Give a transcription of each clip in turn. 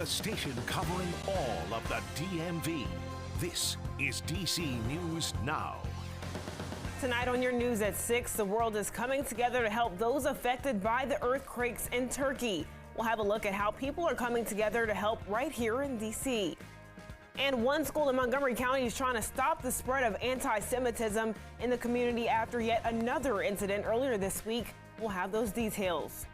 A station covering all of the DMV. This is DC News Now. Tonight on your news at 6, the world is coming together to help those affected by the earthquakes in Turkey. We'll have a look at how people are coming together to help right here in DC. And one school in Montgomery County is trying to stop the spread of anti-Semitism in the community after yet another incident earlier this week. We'll have those details.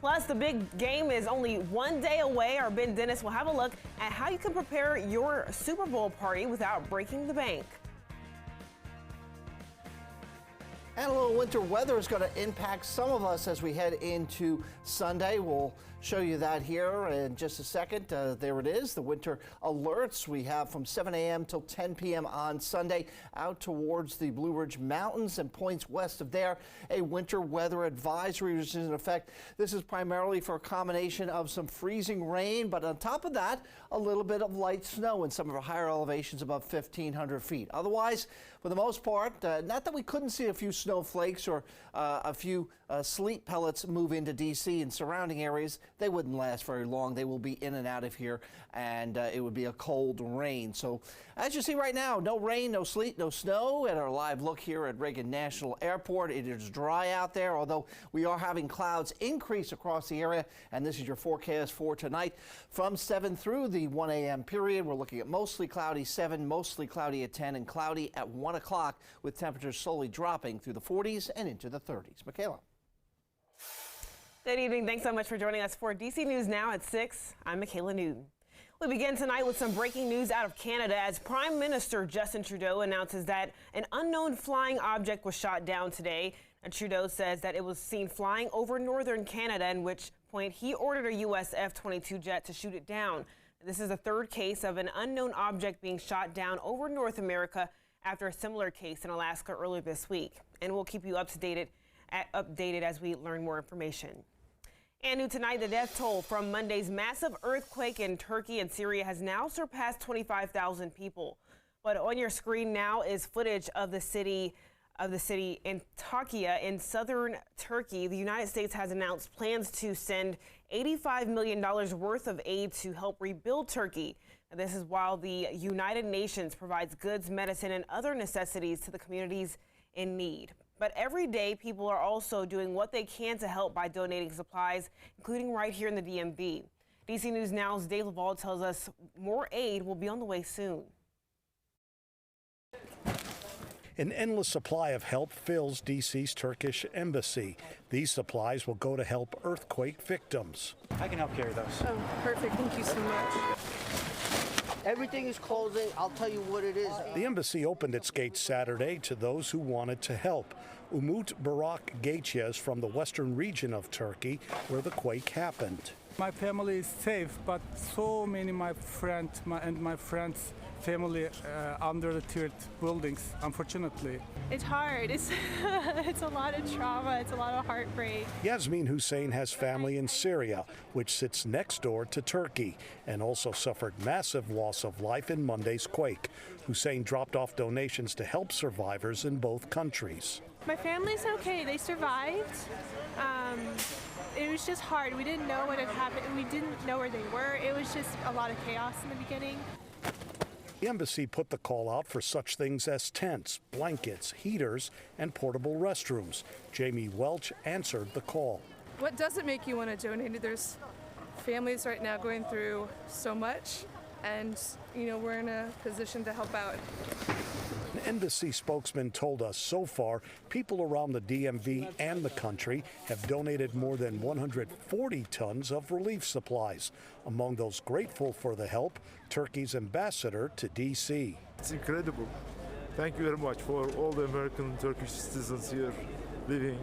Plus, the big game is only one day away. Our Ben Dennis will have a look at how you can prepare your Super Bowl party without breaking the bank. And a little winter weather is going to impact some of us as we head into Sunday. We'll show you that here in just a second. There it is, the winter alerts we have from 7 a.m. till 10 p.m. on Sunday out towards the Blue Ridge Mountains and points west of there. A winter weather advisory is in effect. This is primarily for a combination of some freezing rain, but on top of that, a little bit of light snow in some of our higher elevations above 1,500 feet. Otherwise, for the most part, not that we couldn't see a few snowflakes or a few sleet pellets move into D.C. and surrounding areas. They wouldn't last very long. They will be in and out of here, and it would be a cold rain. So as you see right now, no rain, no sleet, no snow. At our live look here at Reagan National Airport, it is dry out there, although we are having clouds increase across the area, and this is your forecast for tonight. From 7 through the 1 a.m. period, we're looking at mostly cloudy 7, mostly cloudy at 10, and cloudy at 1 o'clock, with temperatures slowly dropping through the 40s and into the 30s. Michaela. Good evening. Thanks so much for joining us for DC News Now at 6. I'm Michaela Newton. We begin tonight with some breaking news out of Canada as Prime Minister Justin Trudeau announces that an unknown flying object was shot down today. And Trudeau says that it was seen flying over northern Canada, in which point he ordered a U.S. F-22 jet to shoot it down. This is the third case of an unknown object being shot down over North America after a similar case in Alaska earlier this week. And we'll keep you updated as we learn more information. And new tonight, the death toll from Monday's massive earthquake in Turkey and Syria has now surpassed 25,000 people. But on your screen now is footage of the city Antakya in southern Turkey. The United States has announced plans to send $85 million worth of aid to help rebuild Turkey. And this is while the United Nations provides goods, medicine, and other necessities to the communities in need. But every day, people are also doing what they can to help by donating supplies, including right here in the DMV. DC News Now's Dave Laval tells us more aid will be on the way soon. An endless supply of help fills D.C.'s Turkish embassy. These supplies will go to help earthquake victims. I can help carry those. Oh, perfect. Thank you so much. Everything is closing. I'll tell you what it is. The embassy opened its gates Saturday to those who wanted to help. Umut Barak Geçe is from the western region of Turkey, where the quake happened. My family is safe, but so many my friends and my friends' family under the tiered buildings, unfortunately. It's hard. It's a lot of trauma. It's a lot of heartbreak. Yasmin Hussein has family in Syria, which sits next door to Turkey, and also suffered massive loss of life in Monday's quake. Hussein dropped off donations to help survivors in both countries. My family's okay. They survived. It was just hard. We didn't know what had happened. We didn't know where they were. It was just a lot of chaos in the beginning. The embassy put the call out for such things as tents, blankets, heaters, and portable restrooms. Jamie Welch answered the call. What doesn't make you want to donate? There's families right now going through so much, and we're in a position to help out. An embassy spokesman told us so far, people around the DMV and the country have donated more than 140 tons of relief supplies. Among those grateful for the help, Turkey's ambassador to D.C. It's incredible. Thank you very much for all the American Turkish citizens here living.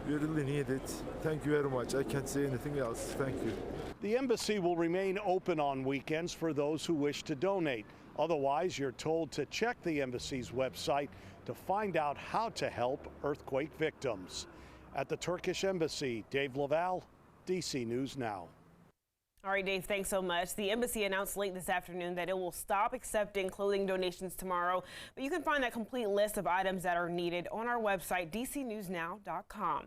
We really need it. Thank you very much. I can't say anything else. Thank you. The embassy will remain open on weekends for those who wish to donate. Otherwise, you're told to check the embassy's website to find out how to help earthquake victims. At the Turkish embassy, Dave Laval, DC News Now. All right, Dave, thanks so much. The embassy announced late this afternoon that it will stop accepting clothing donations tomorrow, but you can find that complete list of items that are needed on our website, dcnewsnow.com.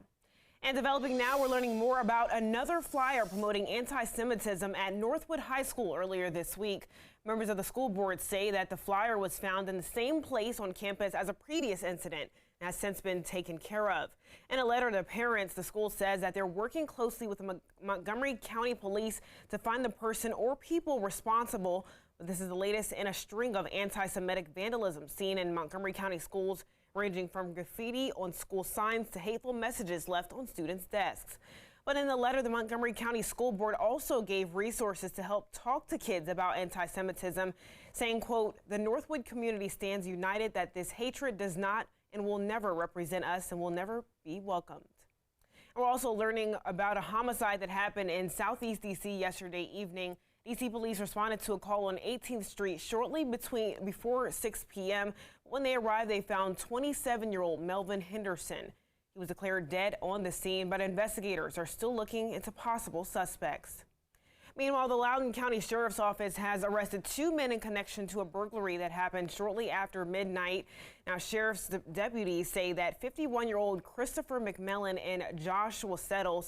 And developing now, we're learning more about another flyer promoting anti-Semitism at Northwood High School earlier this week. Members of the school board say that the flyer was found in the same place on campus as a previous incident and has since been taken care of. In a letter to parents, the school says that they're working closely with the Montgomery County Police to find the person or people responsible. This is the latest in a string of anti-Semitic vandalism seen in Montgomery County schools, ranging from graffiti on school signs to hateful messages left on students' desks. But in the letter, the Montgomery County School Board also gave resources to help talk to kids about anti-Semitism, saying, quote, "The Northwood community stands united that this hatred does not and will never represent us and will never be welcomed." And we're also learning about a homicide that happened in Southeast D.C. yesterday evening. D.C. police responded to a call on 18th Street shortly before 6 p.m. When they arrived, they found 27-year-old Melvin Henderson. He was declared dead on the scene, but investigators are still looking into possible suspects. Meanwhile, the Loudoun County Sheriff's Office has arrested 2 men in connection to a burglary that happened shortly after midnight. Now, sheriff's deputies say that 51-year-old Christopher McMillan and Joshua Settle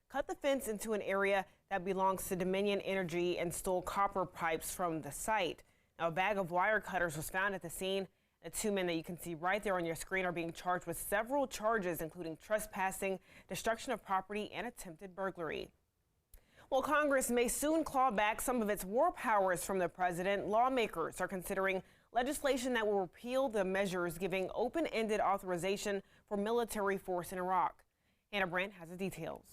cut the fence into an area that belongs to Dominion Energy and stole copper pipes from the site. Now, a bag of wire cutters was found at the scene. The 2 men that you can see right there on your screen are being charged with several charges, including trespassing, destruction of property, and attempted burglary. Well, Congress may soon claw back some of its war powers from the president. Lawmakers are considering legislation that will repeal the measures giving open-ended authorization for military force in Iraq. Hannah Brandt has the details.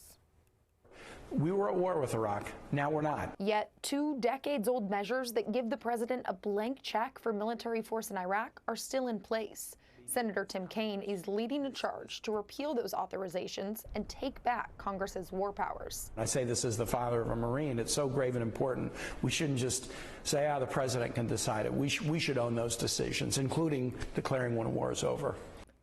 We were at war with Iraq. Now we're not. Yet 2 decades-old measures that give the president a blank check for military force in Iraq are still in place. Senator Tim Kaine is leading a charge to repeal those authorizations and take back Congress's war powers. I say this as the father of a Marine. It's so grave and important. We shouldn't just say, the president can decide it. We should own those decisions, including declaring when a war is over.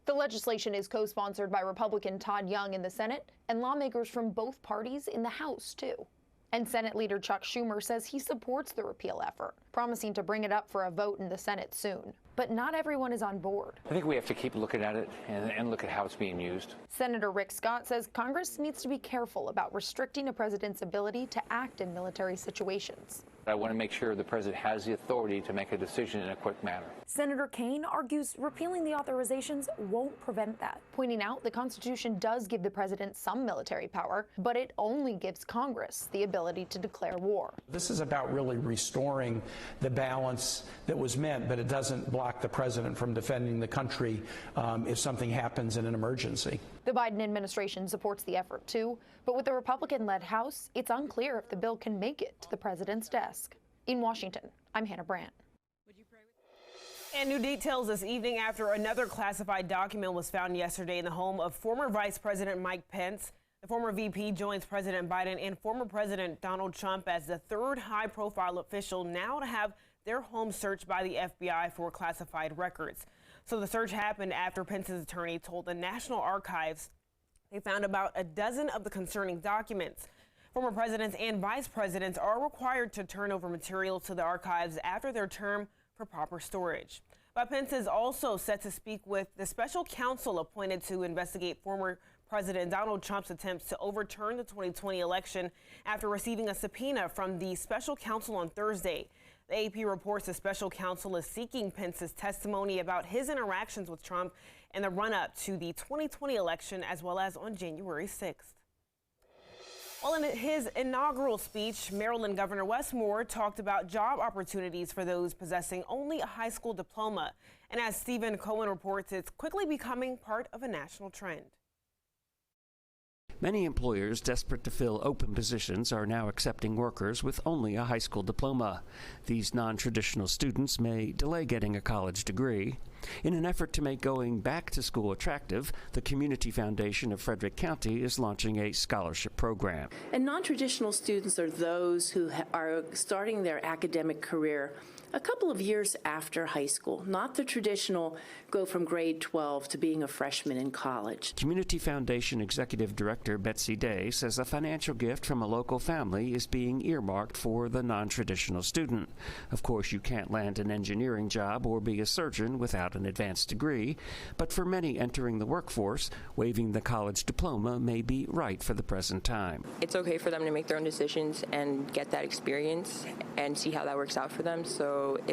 The legislation is co-sponsored by Republican Todd Young in the Senate and lawmakers from both parties in the House, too. And Senate Leader Chuck Schumer says he supports the repeal effort, promising to bring it up for a vote in the Senate soon. But not everyone is on board. I think we have to keep looking at it and look at how it's being used. Senator Rick Scott says Congress needs to be careful about restricting a president's ability to act in military situations. I want to make sure the president has the authority to make a decision in a quick manner. Senator Kaine argues repealing the authorizations won't prevent that, pointing out the Constitution does give the president some military power, but it only gives Congress the ability to declare war. This is about really restoring the balance that was meant, but it doesn't block the president from defending the country if something happens in an emergency. The Biden administration supports the effort, too, but with the Republican-led House, it's unclear if the bill can make it to the president's desk. In Washington, I'm Hannah Brandt. And new details this evening after another classified document was found yesterday in the home of former Vice President Mike Pence. The former VP joins President Biden and former President Donald Trump as the 3rd high-profile official now to have their home searched by the FBI for classified records. So the search happened after Pence's attorney told the National Archives they found about a dozen of the concerning documents. Former presidents and vice presidents are required to turn over materials to the archives after their term for proper storage. But Pence is also set to speak with the special counsel appointed to investigate former President Donald Trump's attempts to overturn the 2020 election after receiving a subpoena from the special counsel on Thursday. The AP reports the special counsel is seeking Pence's testimony about his interactions with Trump in the run-up to the 2020 election, as well as on January 6th. Well, in his inaugural speech, Maryland Governor Wes Moore talked about job opportunities for those possessing only a high school diploma. And as Stephen Cohen reports, it's quickly becoming part of a national trend. Many employers desperate to fill open positions are now accepting workers with only a high school diploma. These non-traditional students may delay getting a college degree. In an effort to make going back to school attractive, the Community Foundation of Frederick County is launching a scholarship program. And non-traditional students are those who are starting their academic career a couple of years after high school, not the traditional go from grade 12 to being a freshman in college. Community Foundation Executive Director Director Betsy Day says a financial gift from a local family is being earmarked for the non-traditional student. Of course, you can't land an engineering job or be a surgeon without an advanced degree, but for many entering the workforce, waiving the college diploma may be right for the present time. It's okay for them to make their own decisions and get that experience and see how that works out for them.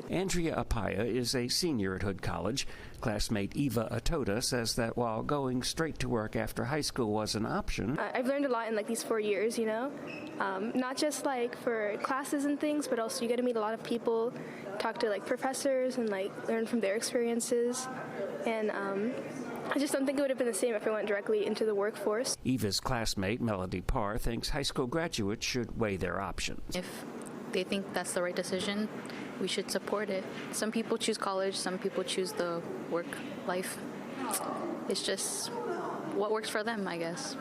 Andrea Apaya is a senior at Hood College. Classmate Eva Atoda says that while going straight to work after high school was an option, I've learned a lot in these 4 years, not just for classes and things, but also you get to meet a lot of people, talk to professors and learn from their experiences. And I just don't think it would have been the same if I went directly into the workforce. Eva's classmate Melody Parr thinks high school graduates should weigh their options. If they think that's the right decision, we should support it. Some people choose college, some people choose the work life. It's just what works for them, I guess.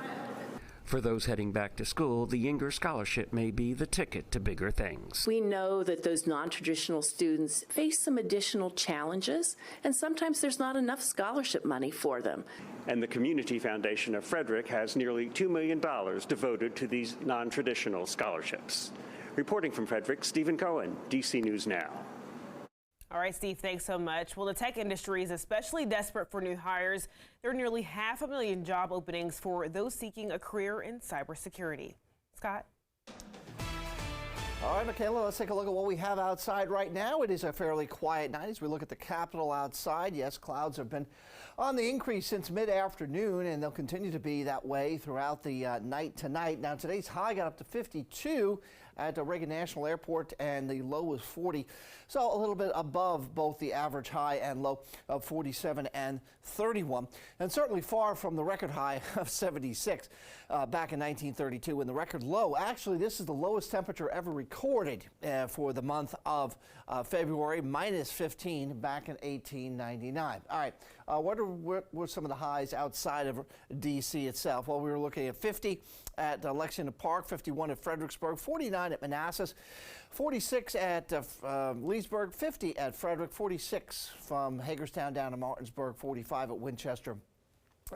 For those heading back to school, the Yinger Scholarship may be the ticket to bigger things. We know that those non-traditional students face some additional challenges, and sometimes there's not enough scholarship money for them. And the Community Foundation of Frederick has nearly $2 million devoted to these non-traditional scholarships. Reporting from Frederick, Stephen Cohen, DC News Now. All right, Steve, thanks so much. Well, the tech industry is especially desperate for new hires. There are nearly 500,000 job openings for those seeking a career in cybersecurity. Scott? All right, Michaela, let's take a look at what we have outside right now. It is a fairly quiet night as we look at the Capitol outside. Yes, clouds have been on the increase since mid-afternoon, and they'll continue to be that way throughout the night tonight. Now, today's high got up to 52 at Reagan National Airport, and the low was 40. So a little bit above both the average high and low of 47 and 31, and certainly far from the record high of 76 back in 1932. And the record low, actually, this is the lowest temperature ever recorded for the month of February, minus 15 back in 1899. All right, what were some of the highs outside of D.C. itself? Well, we were looking at 50 at Lexington Park, 51 at Fredericksburg, 49 at Manassas, 46 at Leesburg, 50 at Frederick, 46 from Hagerstown down to Martinsburg, 45 at Winchester,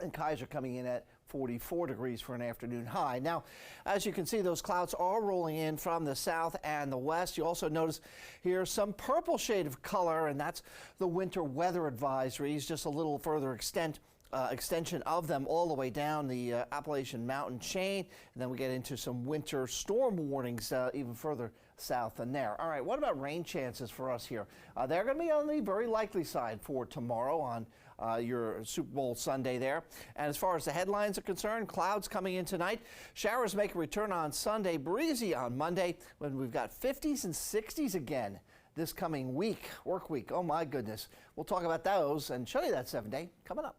and Kaiser coming in at 44 degrees for an afternoon high. Now, as you can see, those clouds are rolling in from the south and the west. You also notice here some purple shade of color, and that's the winter weather advisories, just a little further extension of them all the way down the Appalachian Mountain chain. And then we get into some winter storm warnings even further south than there. All right, what about rain chances for us here? They're going to be on the very likely side for tomorrow on your Super Bowl Sunday there. And as far as the headlines are concerned, clouds coming in tonight. Showers make a return on Sunday, breezy on Monday, when we've got 50s and 60s again this coming week, work week. Oh my goodness. We'll talk about those and show you that 7-day coming up.